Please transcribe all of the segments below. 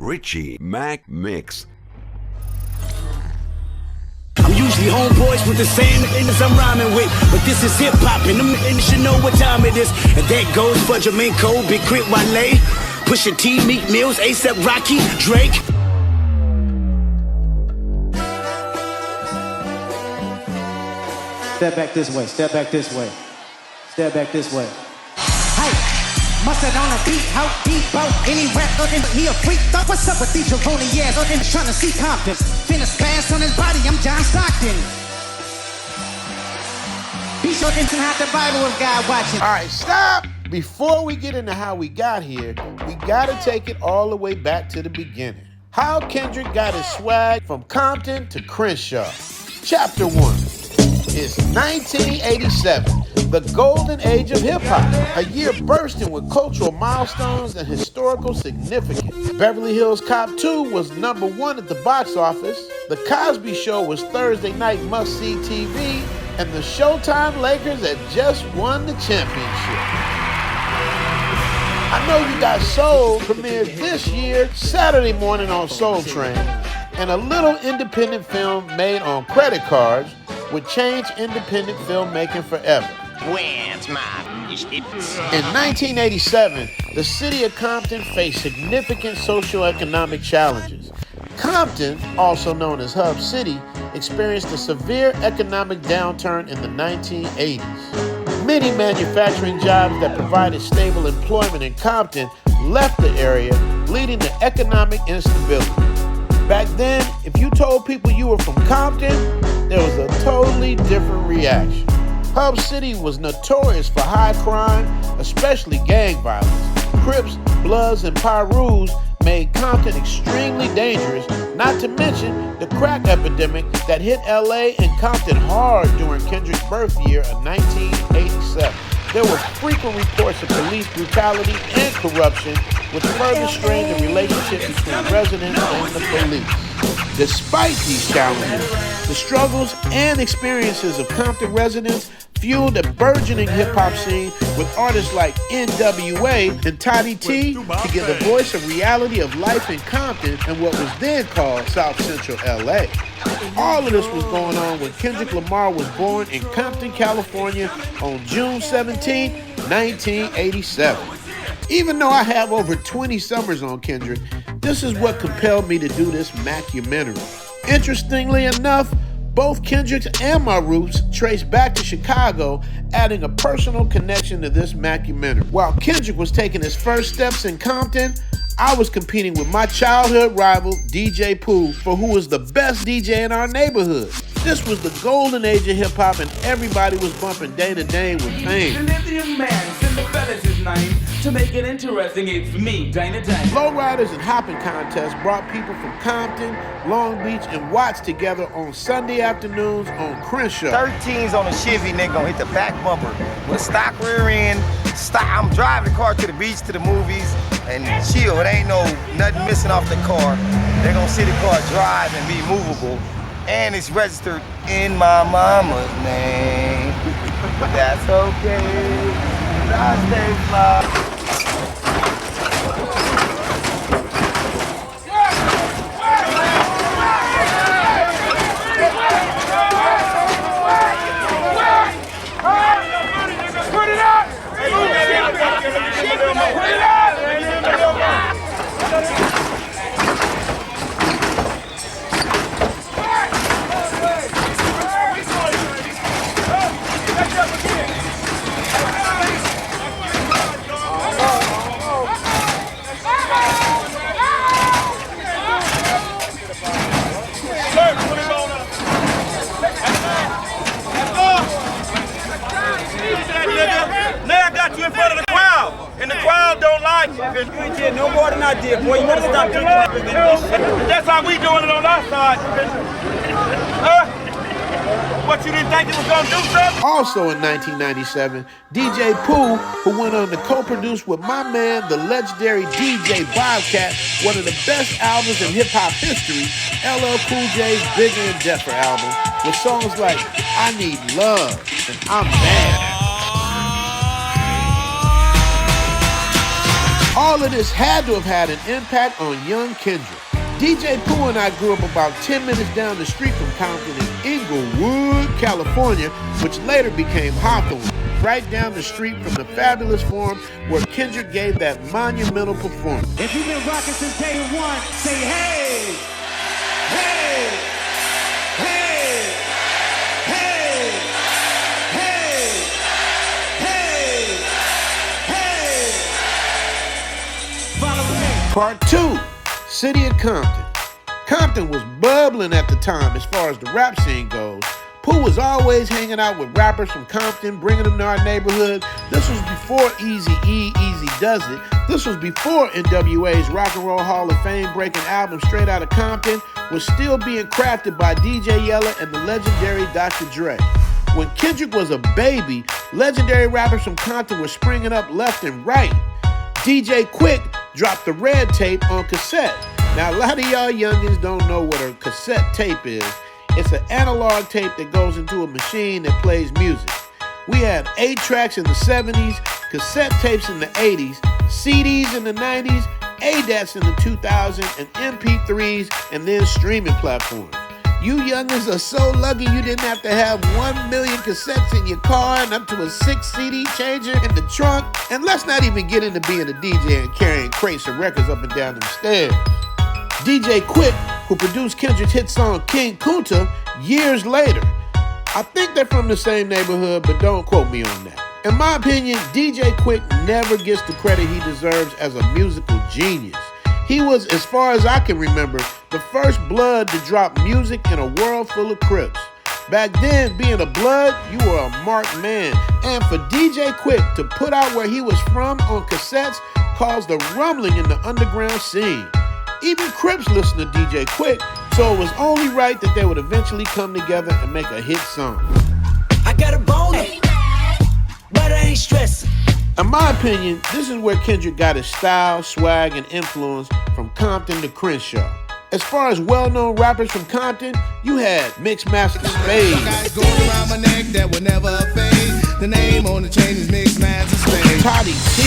Richie Mac Mix. I'm usually homeboys with the same niggas I'm rhyming with, but this is hip-hop and them niggas should know what time it is. And that goes for Jermaine, Big Crit, Wale, Pusha T, Meek Mills, A$AP Rocky, Drake. Step back this way, step back this way, step back this way. Hey, mustard on a beat, how deep out any rapper in he a freak. What's up with these jabroni ass trying to see Compton? Finna spaz on his body, I'm John Stockton. Be sure to hide the Bible if God watching. All right, stop. Before we get into how we got here, we gotta take it all the way back to the beginning. How Kendrick got his swag from Compton to Crenshaw. Chapter 1. It's 1987, the golden age of hip-hop, a year bursting with cultural milestones and historical significance. Beverly Hills Cop 2 was #1 at the box office, The Cosby Show was Thursday night must-see TV, and the Showtime Lakers had just won the championship. I Know You Got Soul premiered this year, Saturday morning on Soul Train, and a little independent film made on credit cards would change independent filmmaking forever. Where's my In 1987, the city of Compton faced significant socioeconomic challenges. Compton, also known as Hub City, experienced a severe economic downturn in the 1980s. Many manufacturing jobs that provided stable employment in Compton left the area, leading to economic instability. Back then, if you told people you were from Compton, there was a totally different reaction. Hub City was notorious for high crime, especially gang violence. Crips, Bloods, and Pyrus made Compton extremely dangerous, not to mention the crack epidemic that hit LA and Compton hard during Kendrick's birth year of 1987. There were frequent reports of police brutality and corruption, which further strained the relationship between residents and the police. Despite these challenges, the struggles and experiences of Compton residents fueled a burgeoning hip-hop scene with artists like N.W.A. and Toddy T to give the voice of reality of life in Compton and what was then called South Central L.A. All of this was going on when Kendrick Lamar was born in Compton, California on June 17, 1987. Even though I have over 20 summers on Kendrick, this is what compelled me to do this mockumentary. Interestingly enough, both Kendrick's and my roots trace back to Chicago, adding a personal connection to this mockumentary. While Kendrick was taking his first steps in Compton, I was competing with my childhood rival, DJ Pooh, for who was the best DJ in our neighborhood. This was the golden age of hip-hop, and everybody was bumping Day to Day with fame. To make it interesting, it's me, Day to Day. Lowriders and hopping contests brought people from Compton, Long Beach, and Watts together on Sunday afternoons on Crenshaw. 13s on a Chevy, nigga, gonna hit the back bumper with stock rear end. I'm driving the car to the beach, to the movies, and chill. It ain't nothing missing off the car. They're gonna see the car drive and be movable. And it's registered in my mama's name. But that's okay. I stay fly. Put it up! You in front of the crowd, and the crowd don't like you. You ain't did no more than I did, boy. You better stop doing that. That's how we doing it on our side. What, you didn't think it was gonna do something? Also in 1997, DJ Pooh, who went on to co-produce with my man, the legendary DJ Bobcat, one of the best albums in hip-hop history, LL Cool J's Bigger and Deffer album, with songs like I Need Love and I'm Mad. All of this had to have had an impact on young Kendrick. DJ Pooh and I grew up about 10 minutes down the street from Compton in Inglewood, California, which later became Hawthorne, right down the street from the fabulous forum where Kendrick gave that monumental performance. If you've been rocking since day one, say hey, hey, hey, hey, hey, hey, hey. Follow me. Part 2, City of Compton. Compton was bubbling at the time as far as the rap scene goes. Pooh was always hanging out with rappers from Compton, bringing them to our neighborhood. This was before Eazy-E, Easy Does It. This was before NWA's Rock and Roll Hall of Fame breaking album Straight Outta Compton was still being crafted by DJ Yella and the legendary Dr. Dre. When Kendrick was a baby, legendary rappers from Compton were springing up left and right. DJ Quick dropped the Red Tape on cassette. Now, a lot of y'all youngins don't know what a cassette tape is. It's an analog tape that goes into a machine that plays music. We had 8 tracks in the 70s, cassette tapes in the 80s, CDs in the 90s, ADATs in the 2000s, and MP3s, and then streaming platforms. You youngins are so lucky you didn't have to have 1 million cassettes in your car and up to a 6 CD changer in the trunk. And let's not even get into being a DJ and carrying crates of records up and down them stairs. DJ Quick, who produced Kendrick's hit song King Kunta years later. I think they're from the same neighborhood, but don't quote me on that. In my opinion, DJ Quick never gets the credit he deserves as a musical genius. He was, as far as I can remember, the first blood to drop music in a world full of Crips. Back then, being a blood, you were a marked man. And for DJ Quick to put out where he was from on cassettes caused a rumbling in the underground scene. Even Crips listened to DJ Quick, so it was only right that they would eventually come together and make a hit song. I got a boner, but I ain't stressing. In my opinion, this is where Kendrick got his style, swag, and influence from Compton to Crenshaw. As far as well-known rappers from Compton, you had Mixmaster Spade, Going around my neck that would never fade. The name on the chain is Mixmaster Spade. Toddy T,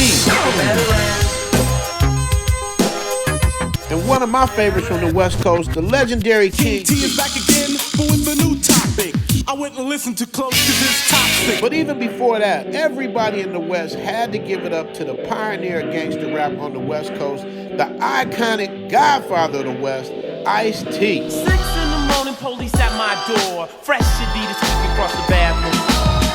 and one of my favorites from the West Coast, the legendary King T is back again with a new topic. I wouldn't listen too close to this topic. But even before that, everybody in the West had to give it up to the pioneer of gangster rap on the West Coast, the iconic godfather of the West, Ice-T. 6 in the morning, police at my door. Fresh Adidas sweeping across the bathroom.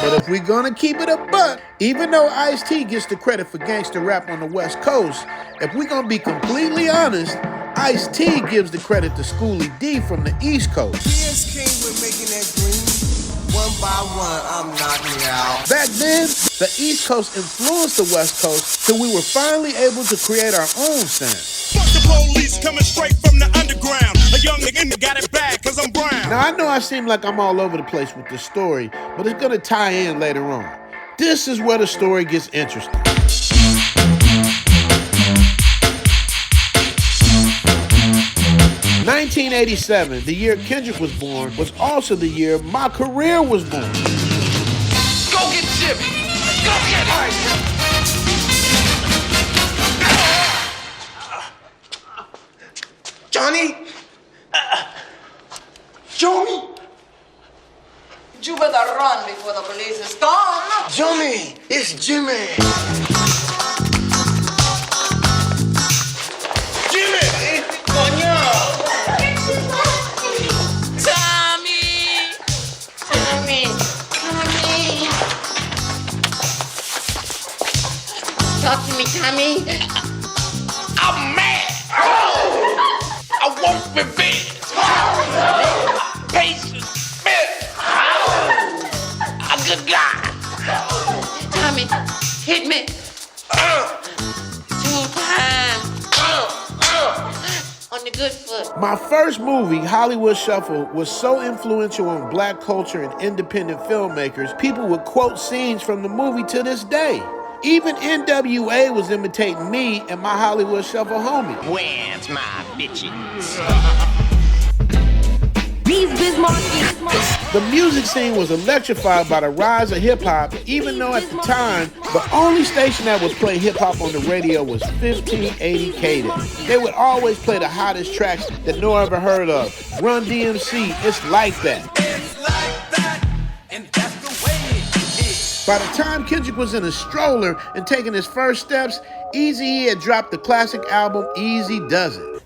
But if we're gonna keep it a buck, even though Ice-T gets the credit for gangster rap on the West Coast, if we're gonna be completely honest, Ice-T gives the credit to Schoolie D from the East Coast. Yes, King, we're making that green. One by one, I'm knocking out. Back then, the East Coast influenced the West Coast till we were finally able to create our own sound. Fuck the police coming straight from the underground. A young nigga got it bad cause I'm brown. Now, I know I seem like I'm all over the place with this story, but it's gonna tie in later on. This is where the story gets interesting. In 1987, the year Kendrick was born, was also the year my career was born. Go get Jimmy. Go get him. Johnny? Johnny? You better run before the police is gone. Johnny, it's Jimmy. Jimmy! Coño! Tommy! Tommy! Tommy! Talk to me, Tommy. I'm mad! I want revenge! Patience! A good guy! Tommy, hit me. 2 times. On the good foot. My first movie, Hollywood Shuffle, was so influential on black culture and independent filmmakers, people would quote scenes from the movie to this day. Even NWA was imitating me and my Hollywood Shuffle homie. Where's my bitches? Please, Bismarck. The music scene was electrified by the rise of hip-hop, even though at the time, the only station that would play hip-hop on the radio was 1580 KDAY. They would always play the hottest tracks that no one ever heard of. Run DMC, It's Like That. By the time Kendrick was in a stroller and taking his first steps, Eazy-E had dropped the classic album Easy Does It.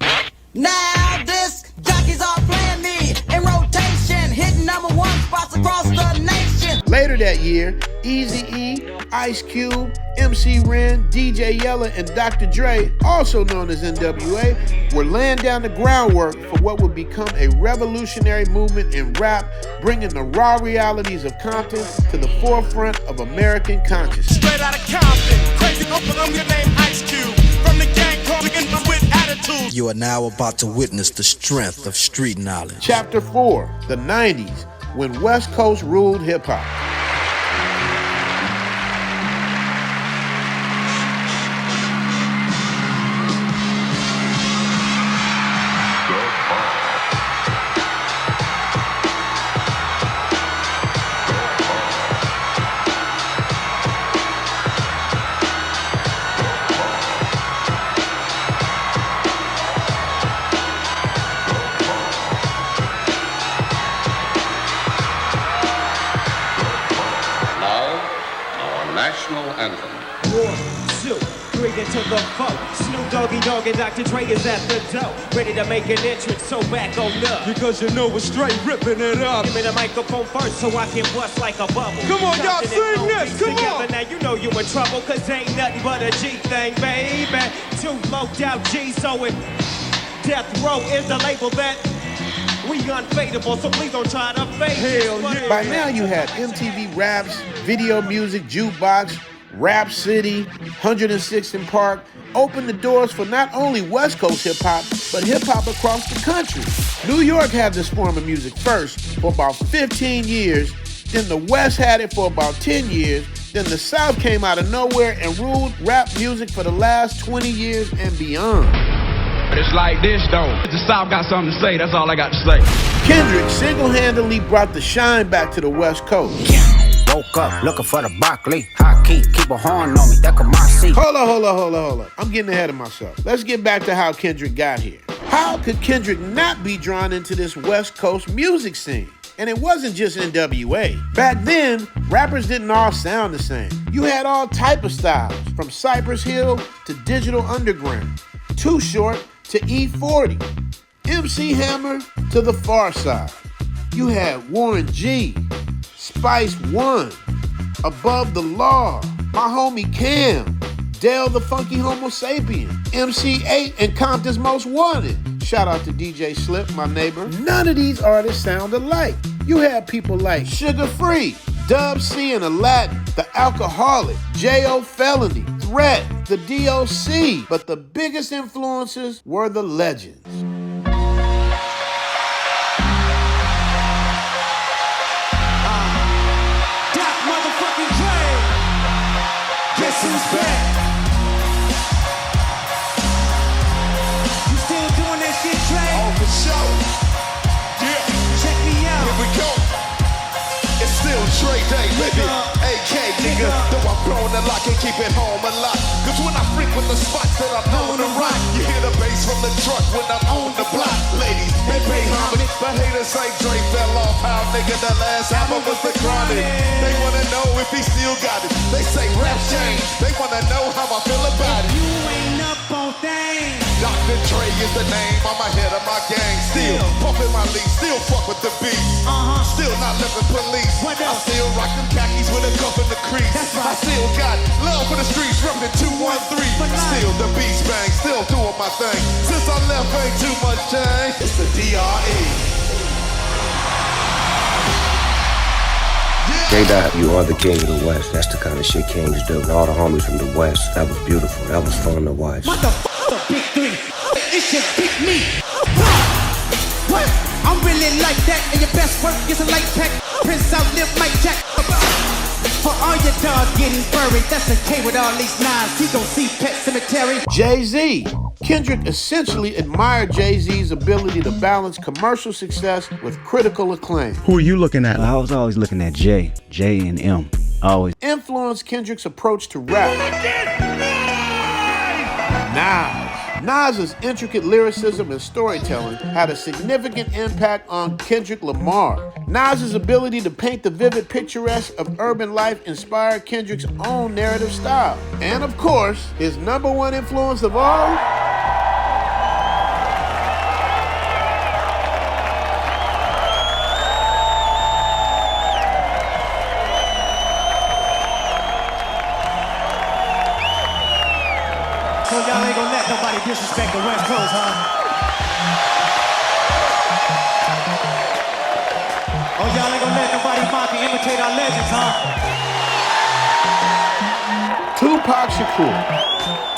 Now this jockeys are playing me in rotation, hitting #1 spots across the nation. Later that year, Eazy-E, Ice Cube, MC Ren, DJ Yella, and Dr. Dre, also known as NWA, were laying down the groundwork for what would become a revolutionary movement in rap, bringing the raw realities of Compton to the forefront of American consciousness. Straight out of Compton, crazy your name Ice Cube, from the gang calling with attitude. You are now about to witness the strength of street knowledge. Chapter 4, the 90s, when West Coast ruled hip-hop. National anthem. 1, 2, 3 into the vote. Snoop Doggy Dogg and Dr. Dre is at the door, ready to make an entrance, so back on up. Because you know we're straight ripping it up. Give me the microphone first so I can bust like a bubble. Come on, y'all, sing this, come on. Now you know you in trouble, cause ain't nothing but a G thing, baby. 2 loped out G's, so it Death Row is the label that we unfadable, so please don't try to fade. Hell yeah. By now you had MTV Raps, Video Music, Jukebox, Rap City, 106th and Park, opened the doors for not only West Coast hip-hop, but hip-hop across the country. New York had this form of music first for about 15 years, then the West had it for about 10 years, then the South came out of nowhere and ruled rap music for the last 20 years and beyond. It's like this though. The South got something to say, that's all I got to say. Kendrick single-handedly brought the shine back to the West Coast. Woke up looking for the broccoli. Hot key, keep a horn on me, that could my seat. Hold on. I'm getting ahead of myself. Let's get back to how Kendrick got here. How could Kendrick not be drawn into this West Coast music scene? And it wasn't just NWA. Back then, rappers didn't all sound the same. You had all type of styles, from Cypress Hill to Digital Underground, Too Short to E40, MC Hammer to The Far Side. You had Warren G, Spice One, Above the Law, my homie Cam, Dale the Funky Homo Sapien, MC8 and Compton's Most Wanted. Shout out to DJ Slip, my neighbor. None of these artists sound alike. You had people like Sugar Free, Dub C and Aladdin, The Alcoholic, J.O. Felony, Threat, The DOC. But the biggest influences were the legends. Who's back? You still doing that shit, Trey? Oh, for sure. Yeah. Check me out. Here we go. It's still Trey Day, baby. AK, nigga. Though I'm blowing the lock and keep it home a lot. Cause when I frequent the spots that I'm known to rock, you hear the bass from the truck when I'm on the block. Ladies, they pay homage, but haters say Dre fell off. How, nigga, the last album was The Chronic. They wanna know if he still got it. They say rap changed. They wanna know how I feel about it. You ain't up on things. Dr. Dre is the name, I'm ahead of my gang. Still pumping my leaf, still fuck with the beat. Still not living police. I still rock them khakis with a cuff in the crease. I still got love for the streets, reppin' 213. Still the beats bang, still doing my thing. Since I left, ain't too much change. It's the DRE. J-Dot, you are the king of the West. That's the kind of shit kings do. And all the homies from the West, that was beautiful. That was fun to watch. Motherfucker, big three. It should beat me. What? I'm really like that. And your best work is a light pack. Prince out, live Mike Jack. For all your dogs getting buried, that's okay with all these nines. He gon' see Pet Cemetery. Jay-Z, Kendrick essentially admired Jay-Z's ability to balance commercial success with critical acclaim. Who are you looking at? I was always looking at J and M. Always. Influenced Kendrick's approach to rap. Nas's intricate lyricism and storytelling had a significant impact on Kendrick Lamar. Nas's ability to paint the vivid picturesque of urban life inspired Kendrick's own narrative style. And of course, his number one influence of all, So y'all ain't gonna let nobody disrespect the West Coast, huh? Oh, y'all ain't gonna let nobody mock and imitate our legends, huh? Tupac Shakur.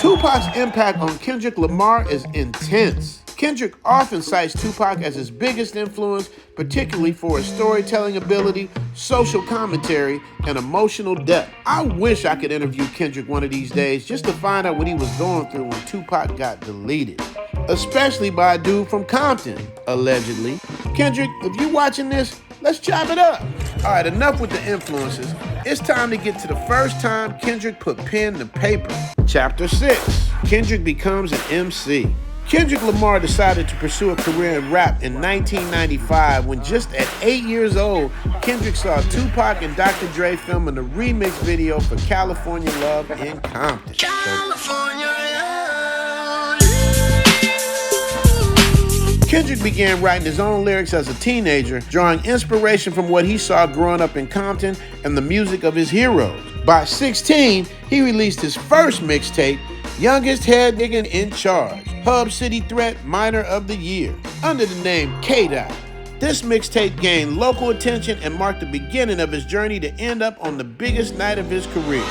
Tupac's impact on Kendrick Lamar is intense. Kendrick often cites Tupac as his biggest influence, particularly for his storytelling ability, social commentary, and emotional depth. I wish I could interview Kendrick one of these days just to find out what he was going through when Tupac got deleted. Especially by a dude from Compton, allegedly. Kendrick, if you're watching this, let's chop it up. All right, enough with the influences. It's time to get to the first time Kendrick put pen to paper. Chapter 6, Kendrick Becomes an MC. Kendrick Lamar decided to pursue a career in rap in 1995 when just at 8 years old, Kendrick saw Tupac and Dr. Dre filming a remix video for California Love in Compton. Kendrick began writing his own lyrics as a teenager, drawing inspiration from what he saw growing up in Compton and the music of his heroes. By 16, he released his first mixtape, Youngest Head Nigga in Charge, Hub City Threat Minor of the Year, under the name K-Dot. This mixtape gained local attention and marked the beginning of his journey to end up on the biggest night of his career.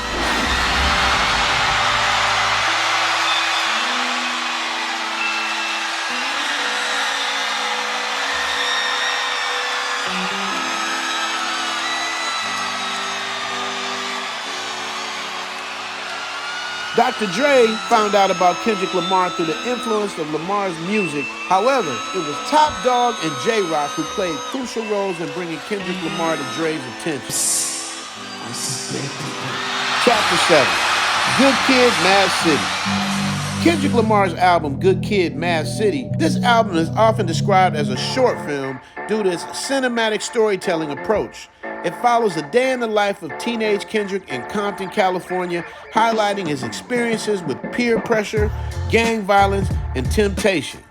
Dr. Dre found out about Kendrick Lamar through the influence of Lamar's music. However, it was Top Dawg and J-Rock who played crucial roles in bringing Kendrick Lamar to Dre's attention. Chapter 7, Good Kid, M.A.A.D City. Kendrick Lamar's album, Good Kid, M.A.A.D City. This album is often described as a short film due to its cinematic storytelling approach. It follows a day in the life of teenage Kendrick in Compton, California, highlighting his experiences with peer pressure, gang violence, and temptation.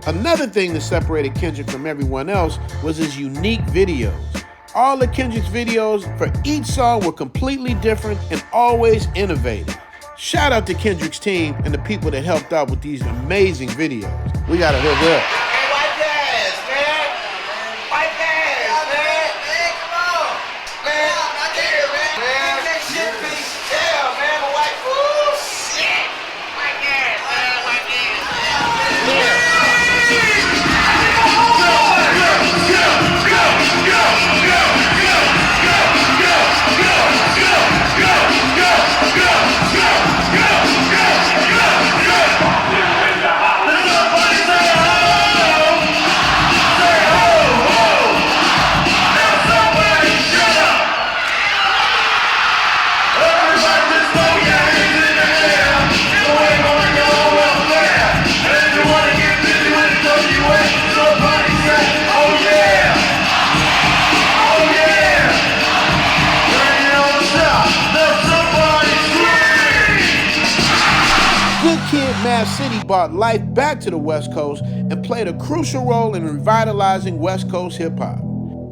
Another thing that separated Kendrick from everyone else was his unique videos. All of Kendrick's videos for each song were completely different and always innovative. Shout out to Kendrick's team and the people that helped out with these amazing videos. We gotta hook up. M.A.A.D City brought life back to the West Coast and played a crucial role in revitalizing West Coast hip-hop.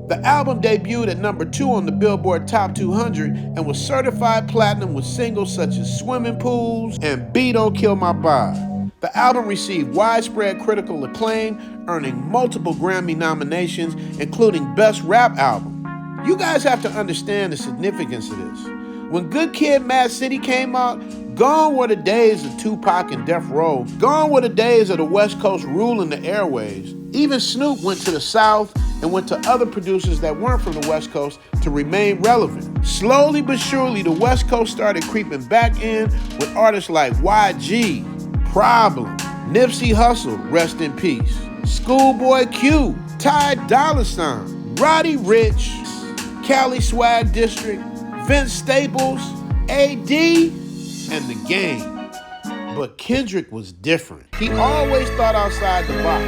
The album debuted at number 2 on the Billboard Top 200 and was certified platinum with singles such as Swimming Pools and Beat Don't Kill My Vibe. The album received widespread critical acclaim, earning multiple Grammy nominations, including Best Rap Album. You guys have to understand the significance of this. When Good Kid, M.A.A.D City came out, gone were the days of Tupac and Death Row. Gone were the days of the West Coast ruling the airwaves. Even Snoop went to the South and went to other producers that weren't from the West Coast to remain relevant. Slowly but surely, the West Coast started creeping back in with artists like YG, Problem, Nipsey Hussle, rest in peace. Schoolboy Q, Ty Dolla $ign, Roddy Ricch, Cali Swag District, Vince Staples, A.D, and The Game. But Kendrick was different. He always thought outside the box.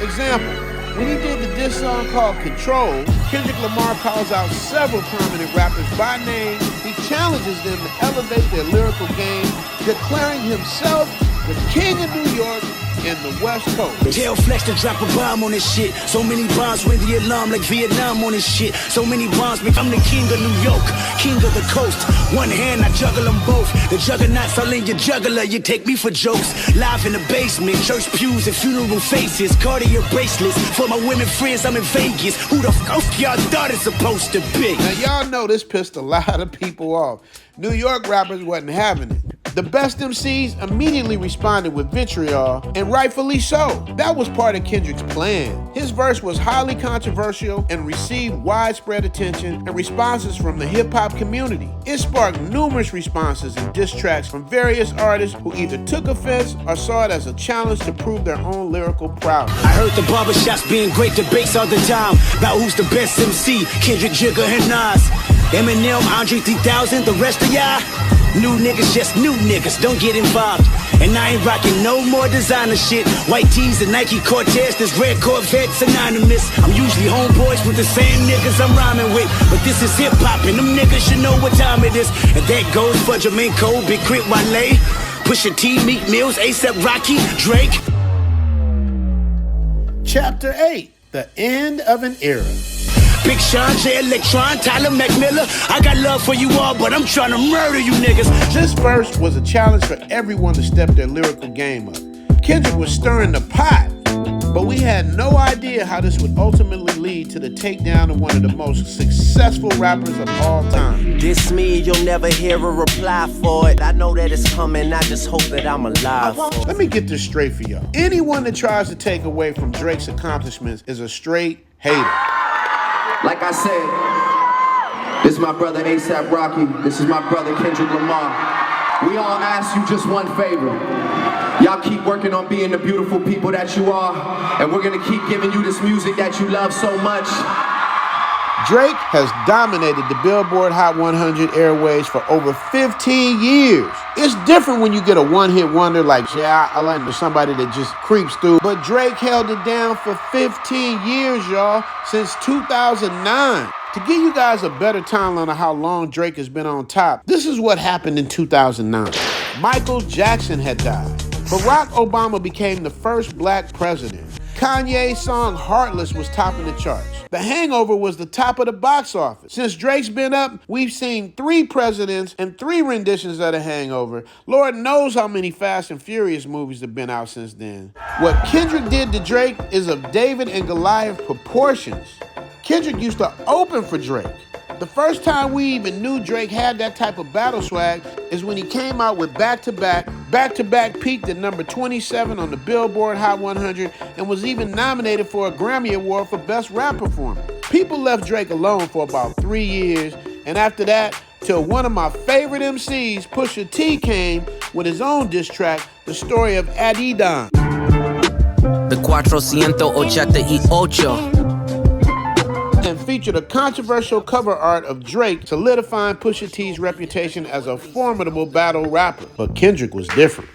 Example, when he did the diss song called Control, Kendrick Lamar calls out several prominent rappers by name. He challenges them to elevate their lyrical game, declaring himself the king of New York and the West Coast. Tell Flex to drop a bomb on this shit. So many bombs ring the alarm like Vietnam on this shit. So many bombs, I'm the king of New York, king of the coast. One hand, I juggle them both. The juggernauts all in your juggler, you take me for jokes. Live in the basement, church pews and funeral faces. Cartier bracelets, for my women friends, I'm in Vegas. Who the fuck y'all thought it's supposed to be? Now y'all know this pissed a lot of people off. New York rappers wasn't having it. The best MCs immediately responded with vitriol, and rightfully so. That was part of Kendrick's plan. His verse was highly controversial and received widespread attention and responses from the hip-hop community. It sparked numerous responses and diss tracks from various artists who either took offense or saw it as a challenge to prove their own lyrical prowess. I heard the barbershops being great debates all the time about who's the best MC, Kendrick, Jigga, and Nas. Eminem, Andre 3000, the rest of y'all, new niggas, just new niggas, don't get involved. And I ain't rocking no more designer shit. White tees and Nike Cortez, this red Corvette's anonymous. I'm usually homeboys with the same niggas I'm rhyming with, but this is hip-hop and them niggas should know what time it is. And that goes for Jermaine, Big Crit, Wale, Pusha T, Meek Mills, A$AP Rocky, Drake. Chapter 8, the end of an era. Big Sean, J Electron, Tyler McMillan. I got love for you all, but I'm trying to murder you niggas. This verse was a challenge for everyone to step their lyrical game up. Kendrick was stirring the pot, but we had no idea how this would ultimately lead to the takedown of one of the most successful rappers of all time. Diss me, you'll never hear a reply for it. I know that it's coming, I just hope that I'm alive. Let me get this straight for y'all. Anyone that tries to take away from Drake's accomplishments is a straight hater. Like I said, this is my brother A$AP Rocky. This is my brother Kendrick Lamar. We all ask you just one favor. Y'all keep working on being the beautiful people that you are, and we're gonna keep giving you this music that you love so much. Drake has dominated the Billboard Hot 100 airways for over 15 years. It's different when you get a one-hit wonder like I like somebody that just creeps through. But Drake held it down for 15 years, y'all, since 2009. To give you guys a better timeline of how long Drake has been on top, this is what happened in 2009. Michael Jackson had died. Barack Obama became the first black president. Kanye's song Heartless was topping the charts. The Hangover was the top of the box office. Since Drake's been up, we've seen 3 presidents and 3 renditions of The Hangover. Lord knows how many Fast and Furious movies have been out since then. What Kendrick did to Drake is of David and Goliath proportions. Kendrick used to open for Drake. The first time we even knew Drake had that type of battle swag is when he came out with Back-to-Back. Back-to-Back peaked at number 27 on the Billboard Hot 100 and was even nominated for a Grammy Award for Best Rap Performance. People left Drake alone for about 3 years, and after that, till one of my favorite MCs, Pusha T, came with his own diss track, The Story of Adidas. The 488. And featured a controversial cover art of Drake solidifying Pusha T's reputation as a formidable battle rapper. But Kendrick was different.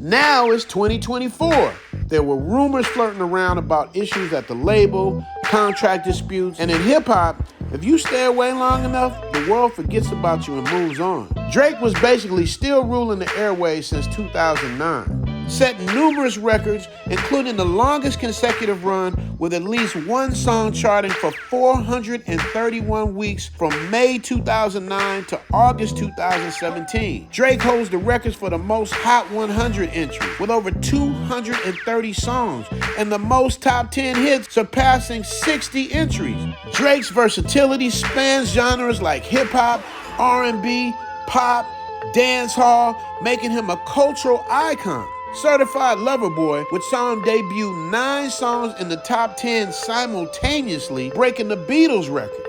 Now it's 2024. There were rumors floating around about issues at the label, contract disputes, and in hip-hop, if you stay away long enough, the world forgets about you and moves on. Drake was basically still ruling the airways since 2009. Set numerous records, including the longest consecutive run with at least one song charting for 431 weeks from May 2009 to August 2017. Drake holds the records for the most Hot 100 entries with over 230 songs and the most top 10 hits surpassing 60 entries. Drake's versatility spans genres like hip-hop, R&B, pop, dancehall, making him a cultural icon. Certified Lover Boy, which saw him debut 9 songs in the top 10 simultaneously, breaking the Beatles record.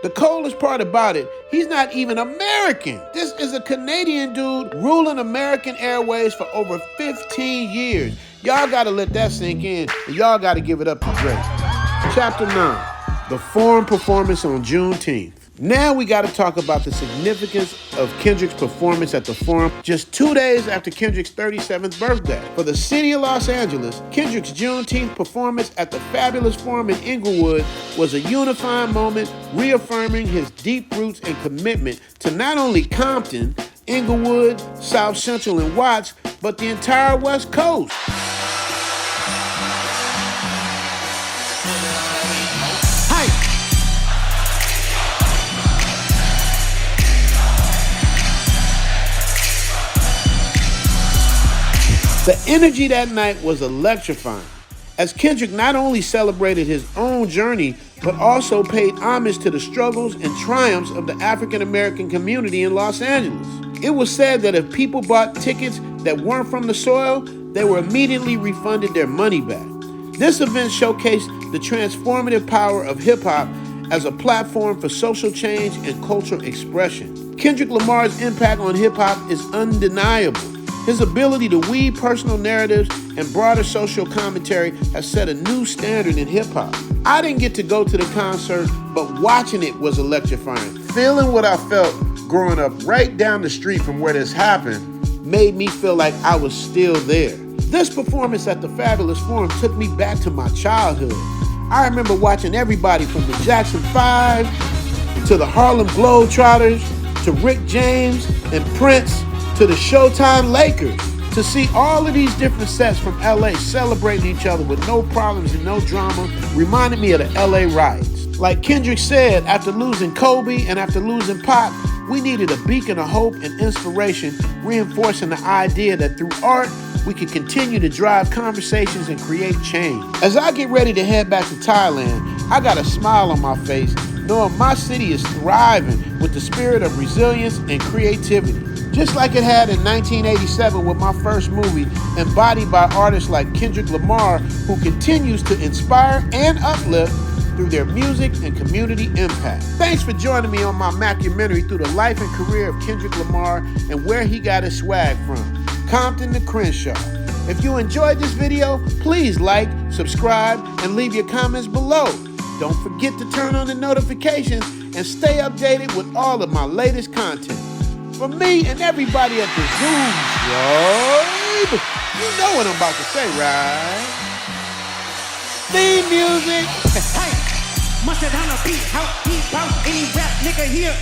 The coldest part about it, he's not even American. This is a Canadian dude ruling American airways for over 15 years. Y'all gotta let that sink in, and y'all gotta give it up to Drake. Chapter 9, the Forum Performance on Juneteenth. Now we gotta talk about the significance of Kendrick's performance at the Forum just 2 days after Kendrick's 37th birthday. For the city of Los Angeles, Kendrick's Juneteenth performance at the fabulous Forum in Inglewood was a unifying moment, reaffirming his deep roots and commitment to not only Compton, Inglewood, South Central, and Watts, but the entire West Coast. The energy that night was electrifying, as Kendrick not only celebrated his own journey, but also paid homage to the struggles and triumphs of the African American community in Los Angeles. It was said that if people bought tickets that weren't from the soil, they were immediately refunded their money back. This event showcased the transformative power of hip-hop as a platform for social change and cultural expression. Kendrick Lamar's impact on hip-hop is undeniable. His ability to weave personal narratives and broader social commentary has set a new standard in hip-hop. I didn't get to go to the concert, but watching it was electrifying. Feeling what I felt growing up right down the street from where this happened made me feel like I was still there. This performance at the Fabulous Forum took me back to my childhood. I remember watching everybody from the Jackson 5 to the Harlem Globetrotters to Rick James and Prince to the Showtime Lakers. To see all of these different sets from LA celebrating each other with no problems and no drama reminded me of the LA riots. Like Kendrick said, after losing Kobe and after losing Pac, we needed a beacon of hope and inspiration, reinforcing the idea that through art, we could continue to drive conversations and create change. As I get ready to head back to Thailand, I got a smile on my face, knowing my city is thriving with the spirit of resilience and creativity. Just like it had in 1987 with my first movie, embodied by artists like Kendrick Lamar, who continues to inspire and uplift through their music and community impact. Thanks for joining me on my mockumentary through the life and career of Kendrick Lamar and where he got his swag from, Compton to Crenshaw. If you enjoyed this video, please like, subscribe, and leave your comments below. Don't forget to turn on the notifications and stay updated with all of my latest content. For me and everybody at the Zoom Tribe, you know what I'm about to say, right? Theme music. Hey, mustard on a beat, how deep out any rap nigga here.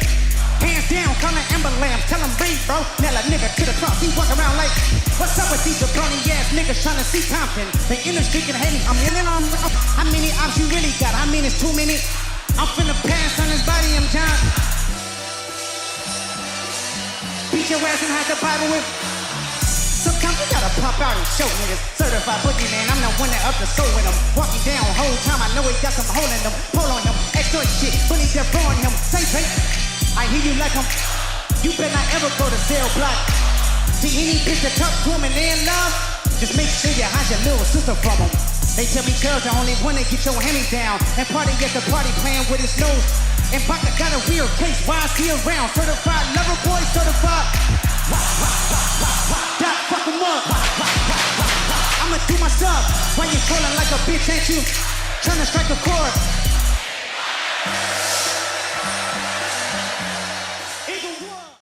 Hands down, calling ambulance, tell him breathe, bro. Nail a nigga to the cross, he walk around like, what's up with these jabroni ass niggas trying to see Compton? The industry can hate me, I'm in on. How many ops you really got? I mean, it's too many. I'm finna pass on his body, I'm John. Beat your ass and hide the Bible with. Sometimes you gotta pop out and show niggas. Certified boogeyman, I'm the one that up the soul with him. Walking down whole time, I know he got some hole in them. Pull on him, extra shit, bullies they're throwing him. Say, I hear you like him. You better not ever go to cell block. See any bitch that talk to him and they in love, just make sure you hide your little sister from him. They tell me Charles the only one that get your hand down and party at the party playing with his nose. And Baka got a real case, why is he around? Certified lover boy, certified. That fuck him up. I'ma do my stuff. Why you trolling like a bitch, ain't you? Trying to strike a chord.